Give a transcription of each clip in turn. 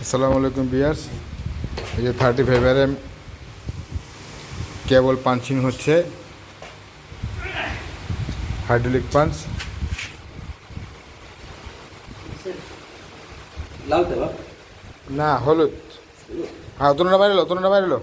আসসালামু আলাইকুম বিয়ার্স। এই যে 35mm কেবল পাঞ্চিং হচ্ছে, হাইড্রোলিক পাঞ্চ। লাল দেবা না, হলুদ। হ্যাঁ, তোরটা বাইরেলো।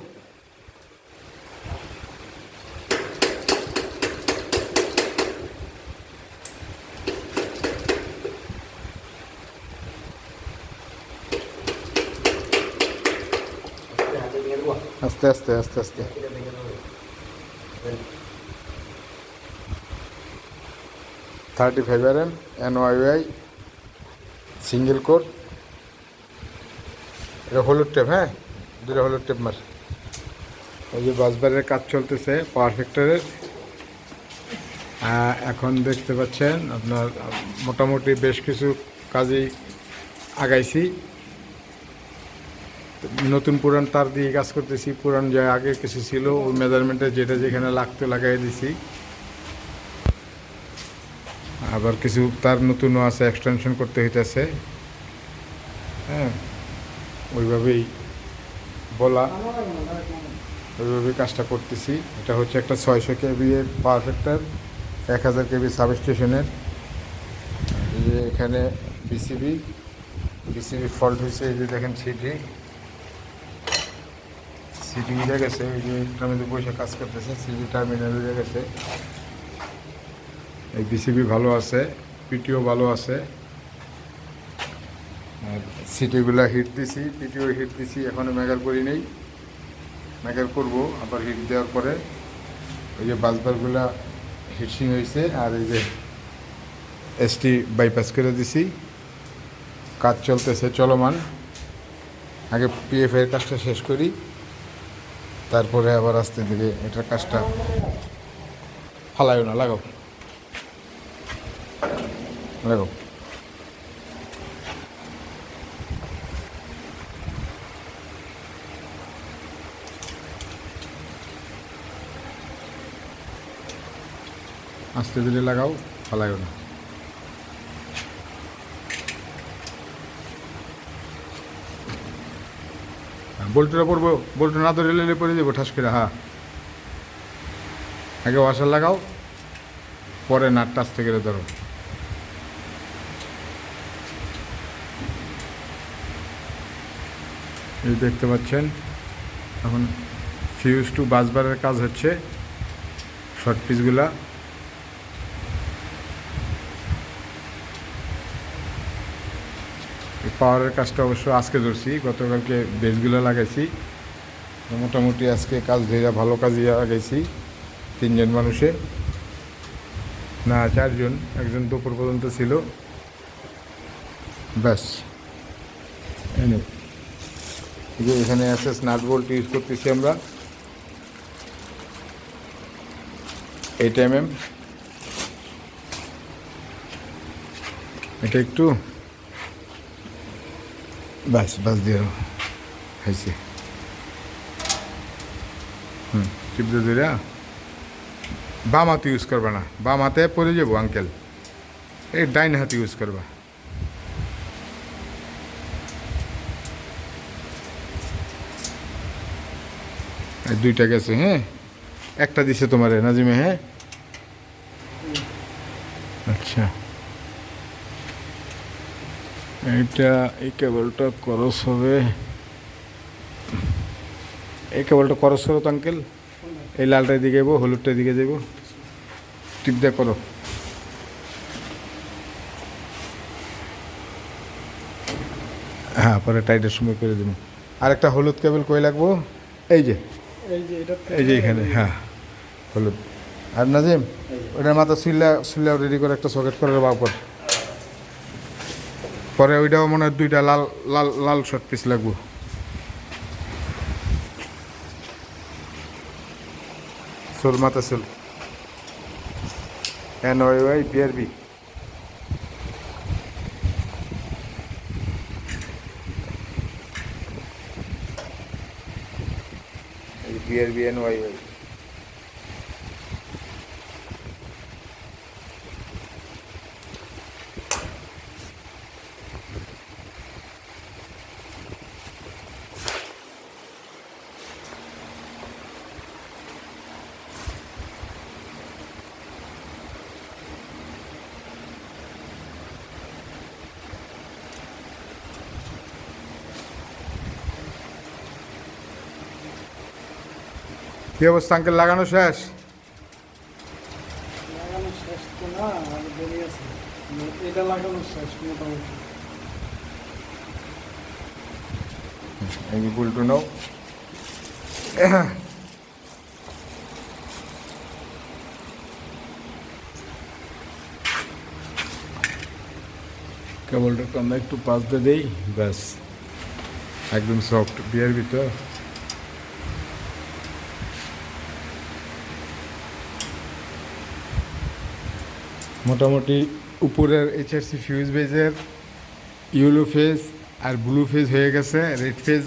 আস্তে আস্তে আস্তে আস্তে। 35mm NYY single core. এটা হলুদ টেপ, হ্যাঁ, দুটো হলুদ টেপ মার। ওই যে বাসবারের কাজ চলতেছে পাওয়ার ফ্যাক্টরের। এখন দেখতে পাচ্ছেন আপনার মোটামুটি বেশ কিছু কাজই আগাইছি। নতুন পুরান তার দিয়ে কাজ করতেছি। পুরান যা আগে কিছু ছিল ওই মেজারমেন্টে যেটা যেখানে লাগতো লাগাই দিছি। আবার কিছু তার নতুনও আছে, এক্সটেনশন করতে হইতেছে। হ্যাঁ, ওইভাবেই কাজটা করতেছি। এটা হচ্ছে একটা 600 কেভি এর পাওয়ার ফ্যাক্টর, 1000 কেভি সাবস্টেশনের। এই যে এখানে বিসিবি ফল্ট হয়েছে। এই যে দেখেন সিটি উঠে গেছে। এই যে এটার মধ্যে বসে কাজ করতেছে, সিটি টার্মিনাল উঠে গেছে। এই বিসিবি ভালো আছে, পিটিও ভালো আছে। আর সিটিগুলা হিট দিছি, পিটিও হিট দিছি। এখনও মেগার করি নেই, মেগার করবো। আবার হিট দেওয়ার পরে ওই যে বাসবারগুলা হিটসিং হয়েছে। আর এই যে এসটি বাইপাস করে দিছি। কাজ চলতেছে, চলমান। আগে পিএফ এর কাজটা শেষ করি, তারপরে আবার আস্তে ধীরে এটার কাজটা। ফালাইও না, লাগাও। আস্তে ধীরে লাগাও, ফালাইও না। বল্টুটা পড়বো, বল্টু না ধরে লেলে পরে দেবো ঠাস করে। হ্যাঁ, আগে ওয়াশার লাগাও, পরে নাটটা আস্তে করে ধরো। এই দেখতে পাচ্ছেন এখন ফিউজ টু বাসবারের কাজ হচ্ছে, শর্ট পিসগুলা। পাওয়ারের কাজটা অবশ্য আজকে ধরছি, গতকালকে বেসগুলো লাগাইছি। মোটামুটি আজকে কাজ ধরে ভালো কাজই লাগাইছি। 3 জন মানুষে, না 4 জন, একজন দুপুর পর্যন্ত ছিল। ব্যাস, এই যে এখানে আছে স্নাট বোল্ট ইউজ করতেছি আমরা 8mm। এটা একটু বাস দিয়ে হয়েছে। টিপতে ধরে বাম হাতে ইউজ করবা না, বাম হাতে পড়ে যাবো আঙ্কেল। এই ডাইন হাতে ইউজ করবা। এই 2টা গেছে, হ্যাঁ, একটা দিছে তোমারে নাজিমে। হ্যাঁ, আচ্ছা। এইটা এই কেবলটা খরচ হবে, এই কেবলটা খরচ করো তো আঙ্কেল। এই লালটার দিকে যাবো, হলুদটার দিকে যাবো। টিপ দিয়ে করো। হ্যাঁ, পরে টাইটের সময় করে দেবো। আরেকটা হলুদ কেবল কই লাগবো? এই যে এখানে, হ্যাঁ, হলুদ। আর নাজিম ওইটার মাথা সুইলা রেডি করে একটা সকেট করে বাপর। পরে ওইটাও মনে হয় 2টা লাল লাল লাল শর্ট পিস লাগবো। সোল মাথা soul NYY BRB। BRB NYY। কি অবস্থা আঙ্কেল, লাগানো শেষ? লাগানো শেষ তো না, আর দেরি আছে। এটা লাগানো শেষ মোটামুটি। এই পুলটু নাও। কেবলটা আমরা একটু পাশ দিয়ে দিই, ব্যাস একদম সফট বিয়ের ভিতর। মোটামুটি উপরের এইচআরসি ফিউজ বেজের ইয়েলো ফেজ আর ব্লু ফেজ হয়ে গেছে, রেড ফেজ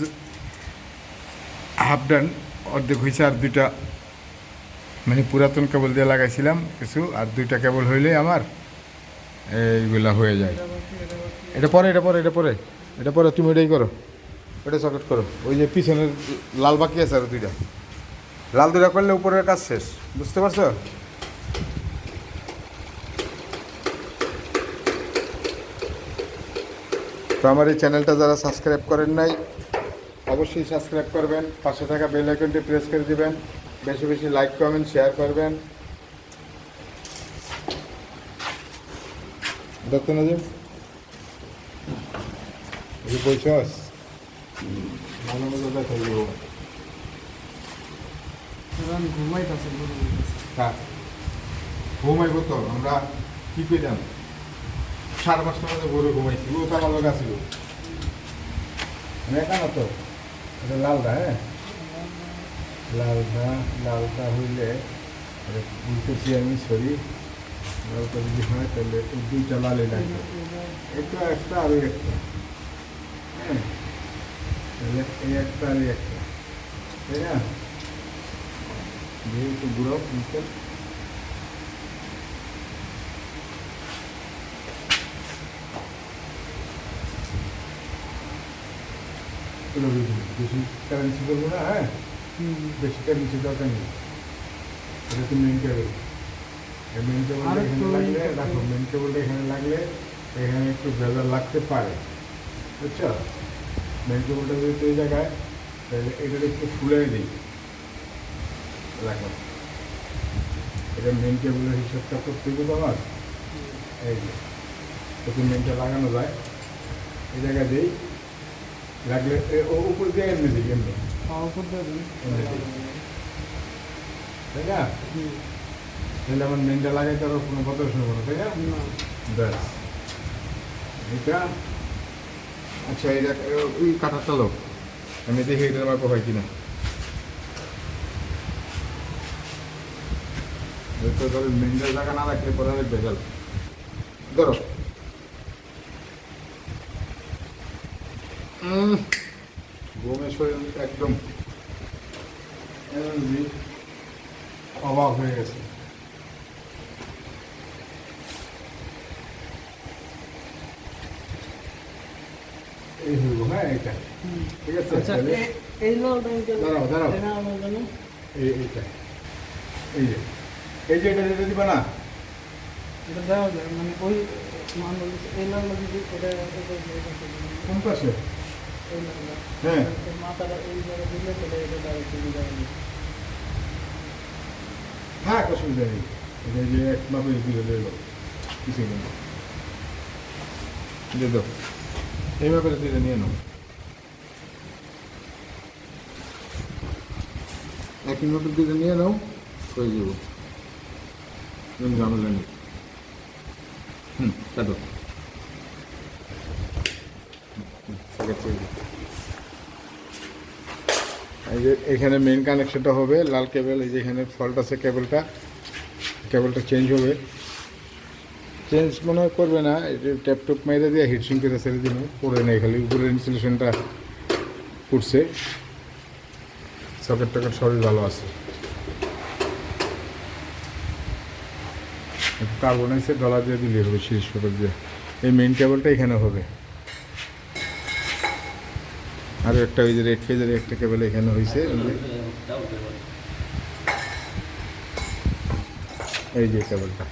হাফ ডান, অর্ধেক হয়েছে। আর দুইটা মানে পুরাতন কেবল দিয়ে লাগাইছিলাম কিছু, আর দুইটা কেবল হইলে আমার এইগুলা হয়ে যায়। এটা পরে এটা পরে এটা পরে এটা পরে তুমি ওইটাই করো, ওটা সকেট করো। ওই যে পিছনের লাল বাকি আছে আর দুইটা, লাল দুইটা করলে উপরের কাজ শেষ, বুঝতে পারছো? তো আমার এই চ্যানেলটা যারা সাবস্ক্রাইব করেন নাই অবশ্যই সাবস্ক্রাইব করবেন, পাশে থাকা বেল আইকনটি প্রেস করে দিবেন, বেশি বেশি লাইক কমেন্ট শেয়ার করবেন। দেখতে না যে এই বলছস ভালো মতো দেখা যাবো। এখন ঘুমাইতেছে, হ্যাঁ ঘুমাইব তো, আমরা কি পেলাম 5:30টার মধ্যে ভোরে ঘুমাইছি। ও তো আমার লোক আসিল একা না তো, এটা লালদা। হ্যাঁ লালদা হইলে বুঝতেছি আমি, সরি লালটা যদি হয় তাহলে এই দুইটা লালে লাগবে, এটা একটা আর একটা। হ্যাঁ তাহলে এই একটা আর একটা, তাই না? যেহেতু ঘুরাও কিন্তু বেশি কারেন্সি করবো না। হ্যাঁ বেশি কারেন্সি দরকার নেই, এটা তো মেন কেবল। মেন কেবলটা এখানে লাগলে দেখো, মেন কেবলটা এখানে লাগলে এখানে একটু ভেজাল লাগতে পারে, বুঝছো? মেন কেবলটা যদি এই জায়গায়, তাহলে এটাকে একটু ফুলাই দিই, রাখো। এটা মেন কেবলের হিসাবটা করতে হবে আমার। এই যে প্রতি মেনটা লাগানো যায়, এই জায়গায় দিই, লাগলে উপর দিয়ে এমনি দিই, এমনি তাই না? তাহলে আমার মেনটা লাগাইতে আরো কোনো কথা শুনবো না, তাই না? ব্যাস এটা আচ্ছা, এটা ওই কাটারটা লোক আমি দেখি এটার মাপা হয় কিনা। ধরো মেনটার জায়গা না রাখলে পরে অনেক ভেজাল। ধরো ঘুমের শরীর একদম এনার্জি অভাব হয়ে গেছে। এই হইব। হ্যাঁ এটা ঠিক আছে। দাঁড়াও এইটা এই যে এটা যেটা দিবা না, এটা দেওয়া যায়, মানে ওই এই লাল যদি কোন পাশে? এই লাল হ্যাঁ মাথাটা এই জায়গায় দিলে তাহলে এটা ডাইরেক্ট সুবিধা হবে। হ্যাঁ অসুবিধা নেই, এটা যে এক মাপে দিলে দিল কিছু নেই, দিয়ে দাও এই মাপের দিলে নিয়ে নাও। একই মাপের দিলে নিয়ে নাও, হয়ে যাব, ঝামেলা নেই। কাটো এই যে এখানে মেইন কানেকশনটা হবে লাল কেবল। এই যে এখানে ফল্ট আছে, কেবলটা চেঞ্জ হবে। চেঞ্জ মনে হয় করবে না, এই যে ট্যাপটপ মাইরে দিয়ে হিটসিং করে ছেড়ে দিন, পরে নেই, খালি উপরের ইনস্টলেশনটা করছে। সকেট টকেট সবই ভালো আছে, কার্বনাইসে ডলার দিয়ে দিলে হবে, শীর্ষ দিয়ে। এই মেইন কেবলটা এখানে হবে, আর একটা ওই যে রেড ফেজের একটা কেবল এখানে হয়েছে। এই যে কেবলটা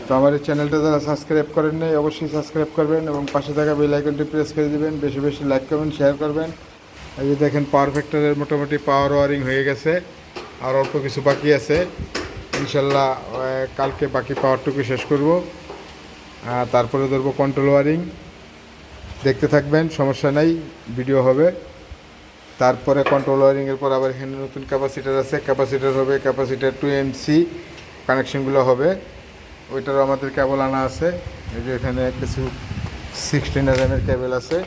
তো আমার এই চ্যানেলটা যারা সাবস্ক্রাইব করেন নাই অবশ্যই সাবস্ক্রাইব করবেন এবং পাশে থাকা বেল আইকনটি প্রেস করে দিবেন, বেশি বেশি লাইক করবেন, শেয়ার করবেন। এই যে দেখেন পাওয়ার ফ্যাক্টরের মোটামুটি পাওয়ার ওয়ারিং হয়ে গেছে, আর অল্প কিছু বাকি আছে। ইনশাল্লাহ কালকে বাকি পাওয়ারটুকু শেষ করব, তারপরে ধরবো কন্ট্রোল ওয়ারিং। দেখতে থাকবেন, সমস্যা নাই, ভিডিও হবে। তারপরে কন্ট্রোল ওয়ারিংয়ের পর আবার এখানে নতুন ক্যাপাসিটার আছে, ক্যাপাসিটার হবে, ক্যাপাসিটার 2MC কানেকশনগুলো হবে, ওইটারও আমাদের কেবল আনা আছে। এই যে এখানে কিছু 16 RM কেবল আছে,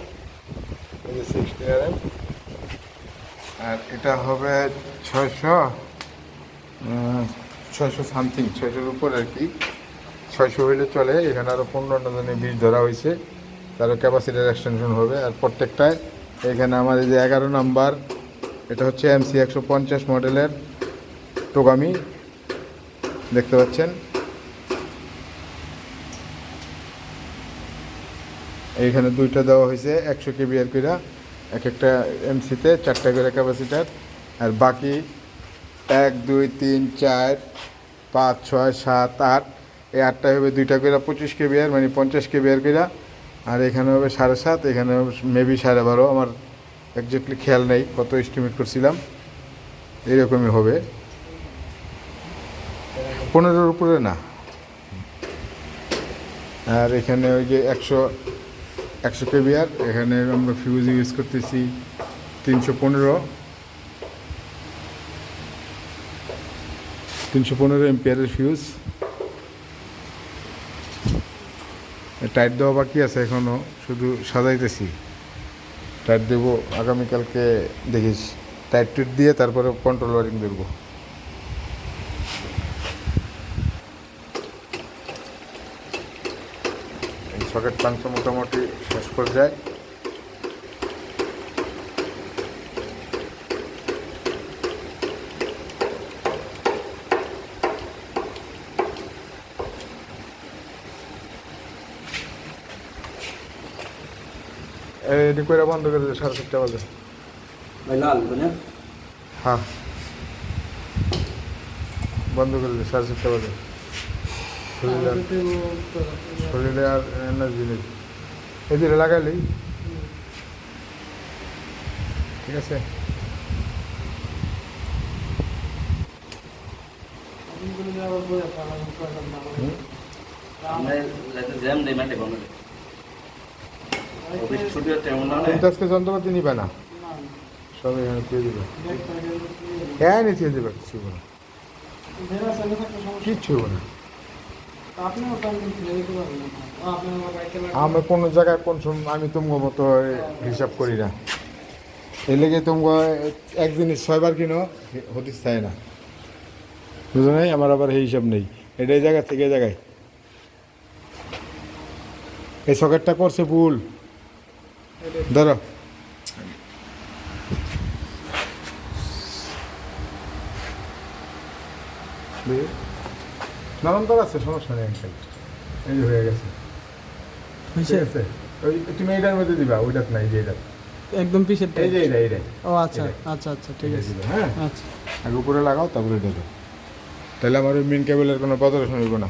এই যে 16 RM, আর এটা হবে 600 সামথিং, 600-র উপর আর কি। 600 হইলে চলে। এখানে আরও 15 জনের বীজ ধরা হয়েছে, তারও ক্যাপাসিটার এক্সটেনশন হবে। আর প্রত্যেকটায় এখানে আমার এই যে 11 নাম্বার, এটা হচ্ছে MC 150 মডেলের টোগামি, দেখতে পাচ্ছেন। এইখানে দুইটা দেওয়া হয়েছে 100 kVAr করে, এক একটা এমসিতে 4টা করে ক্যাপাসিটার। আর বাকি 1 2 3 4 5 6 7 8, এই 8টায় হবে 2টা করে 25 kVAr, মানে 50 kVAr করে। আর এখানে হবে 7.5, এখানে মেবি 12.5, আমার একজাক্টলি খেয়াল নেই কত এস্টিমেট করছিলাম, এরকমই হবে, 15-র উপরে না। আর এখানে ওই যে 100 kVAr, এখানে আমরা ফিউজ ইউজ করতেছি 315 এম্পিয়ারের ফিউজ। টাইট দেওয়া বাকি আছে এখনও, শুধু সাজাইতেছি। টাইট দেবো আগামীকালকে, দেখিস টাইট টুইট দিয়ে তারপরে কন্ট্রোল ওয়ারিং দেখবো। এই সকেট পাংশো মোটামুটি শেষ পর্যায়ে। এটি করে বন্ধ করে দিলে 7:30 বাজে। হ্যাঁ, বন্ধ করে দিলে 7:30 বাজে। শরীরে আর এনার্জি নেই, এদিকে লাগাইলি ঠিক আছে। আজকে যন্ত্রপাতি নিবে না, সব এখানে পেয়ে দিবে। হ্যাঁ, নিচে দেবে, কিছু হবে না, কিচ্ছু হবে না। আমি কোনো জায়গায় কোন সময় আমি তোমার মতো হিসাব করি না, এই লেগে তোমার এক জিনিস 6বার কিনো হতে চায় না, বুঝো নাই? আমার আবার এই হিসাব নেই, এটা এই জায়গা থেকে জায়গায় এই সকেটটা করছে ভুল। ধরো নানান্তর আছে, সমস্যা নেই, এই যে হয়ে গেছে, ঠিক আছে। ওই তুমি এইটার মধ্যে দিবা, ওইটার নাই, যে এটা একদম পিছের, এই যে এইটা। ও আচ্ছা আচ্ছা আচ্ছা, ঠিক আছে। হ্যাঁ, আচ্ছা, আগে উপরে লাগাও, তারপরে এটা দাও, তাহলে আমার ওই মেন কেবলের কোনো প্রদর্শন হইব না।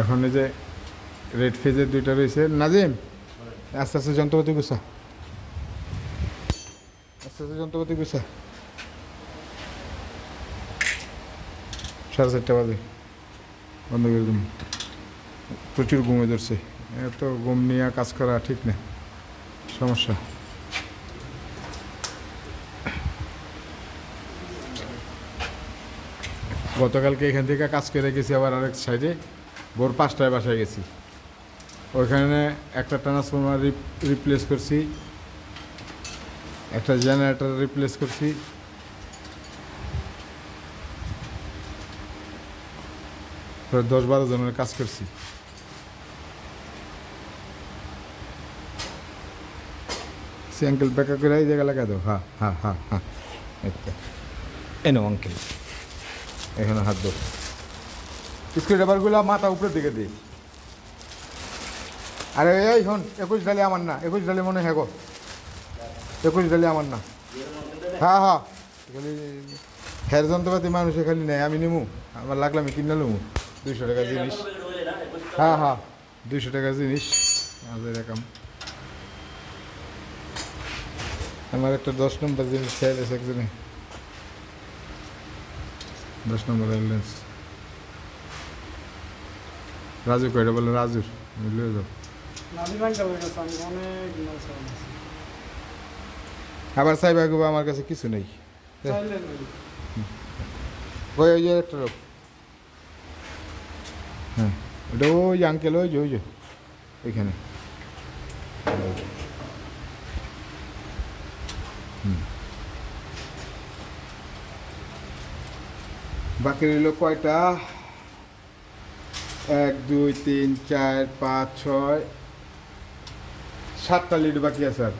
এখন এই যে রেড ফেজের 2টা রয়েছে। নাজিম, আস্তে আস্তে যন্ত্রপাতি গুছা, আস্তে আস্তে যন্ত্রপাতি গুছা। 7:30 বাজে, বন্ধ করে দিন। প্রচুর ঘুমে ধরছে, এত ঘুম নিয়ে কাজ করা ঠিক না, সমস্যা। গতকালকে এখান থেকে কাজ করে গেছি, আবার আরেক সাইডে ভোর 5টায় বাসায় গেছি। ওইখানে একটা ট্রান্সফরমার রিপ্লেস করছি, একটা জেনারেটর রিপ্লেস করছি, প্রায় 10-12 জনের কাজ করছি। সে আঙ্কেল ব্যাকা করে এই জায়গা লাগা দাও। হ্যাঁ হ্যাঁ হ্যাঁ হ্যাঁ, এনো আঙ্কেল, এখানে হাত দাও। স্ক্রু ড্রাইভারগুলো মাথা উপরের দিকে দিই। আরে এই শোন, 21 ডালি আমার না, 21 ডালি মনে হয় গো, 21 ডালি আমার না। হ্যাঁ হ্যাঁ খালি হের যন্ত্রপাতি মানুষে খালি নেয় আমি নেবো আমার লাগলে আমি কিনে নেবো 200 টাকা জিনিস হ্যাঁ হ্যাঁ 200 টাকা জিনিস আমাদের এরকম আমার একটা 10 নম্বর জিনিস খেয়ে গেছে একজনে 10 নম্বর লেন্স রাজু কয়টা বলে রাজুর আমি লয়ে যাও নামি ভাঙ্গা হয়ে গেছে আমি অনেক মাছ আছে আবার সাইবা গুবা আমার কাছে কিছু নেই চাইলে ওই যে একটা লোক হ্যাঁ ওটা ওই আঙ্কেল ওই যে ওইখানে বাকি রইল কয়টা 1 2 3 4 5 6 7টা লিড বাকি আছে আর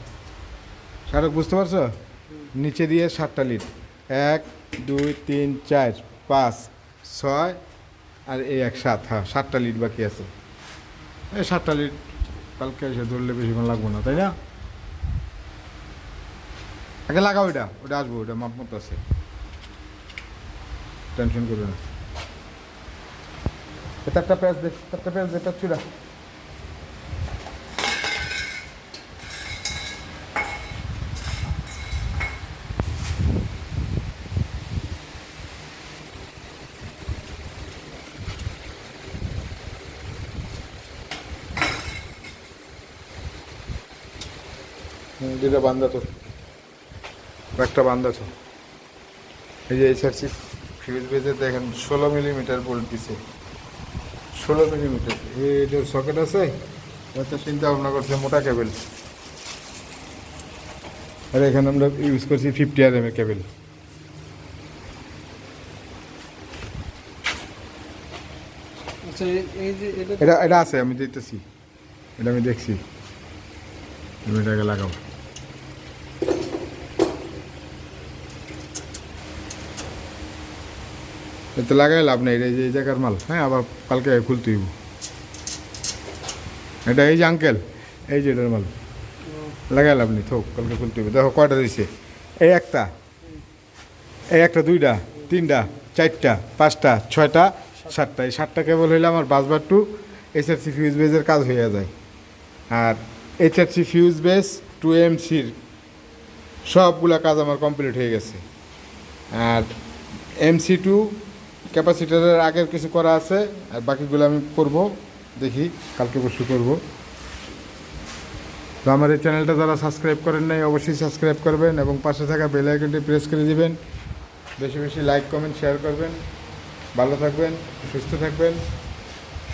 সারক বুঝতে পারছো নিচে দিয়ে 7টা লিড 1 2 3 4 5 6 আর এই 7 হ্যাঁ 7টা লিড বাকি আছে এই 7টা লিড কালকে এসে ধরলে বেশিক্ষণ লাগবো না তাই না আগে লাগাও ওটা আসবো ওটা মাপ মতো আছে টেনশন করবে না একটা পেঁয়াজ দে একটা পেঁয়াজ দে চুড়া যেটা বান্ধা তো একটা বান্ধা তো এই যে এসআরসি ফিউজ বেজে দেখেন 16 মিলিমিটার বোল্ট দিছে 16 মিলিমিটার এই যে সকেট আছে এটা চিন্তা ভাবনা করছে মোটা কেবল আর এখানে আমরা ইউজ করছি 50 RM এর কেবল আচ্ছা এই যে এটা আছে আমি দেখতেছি এটা আমি দেখছি তুমি এটাকে লাগাও এতে লাগাই লাভ নেই এই যে এই জায়গার মাল হ্যাঁ আবার কালকে খুলতে হইব এটা এই যে আঙ্কেল এই যে এটার মাল লাগাই লাভ নেই থোক কালকে খুলতে হইব দেখো কয়টা দিয়েছে এই একটা 2টা 3টা 4টা 5টা 6টা 7টা এই 7টা কেবল হইলে আমার বাসবার টু এসআরসি ফিউজ বেজের কাজ হয়ে যায় আর এইচআরসি ফিউজ বেস 2MC সবগুলা কাজ আমার কমপ্লিট হয়ে গেছে আর MC2 ক্যাপাসিটারের আগের কিছু করা আছে আর বাকিগুলো আমি করব দেখি কালকে পরশু করব তো আমার এই চ্যানেলটা যারা সাবস্ক্রাইব করেন নাই অবশ্যই সাবস্ক্রাইব করবেন এবং পাশে থাকা বেল আইকনটি প্রেস করে দিবেন বেশি বেশি লাইক কমেন্ট শেয়ার করবেন ভালো থাকবেন সুস্থ থাকবেন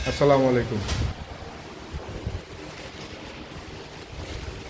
আসসালামু আলাইকুম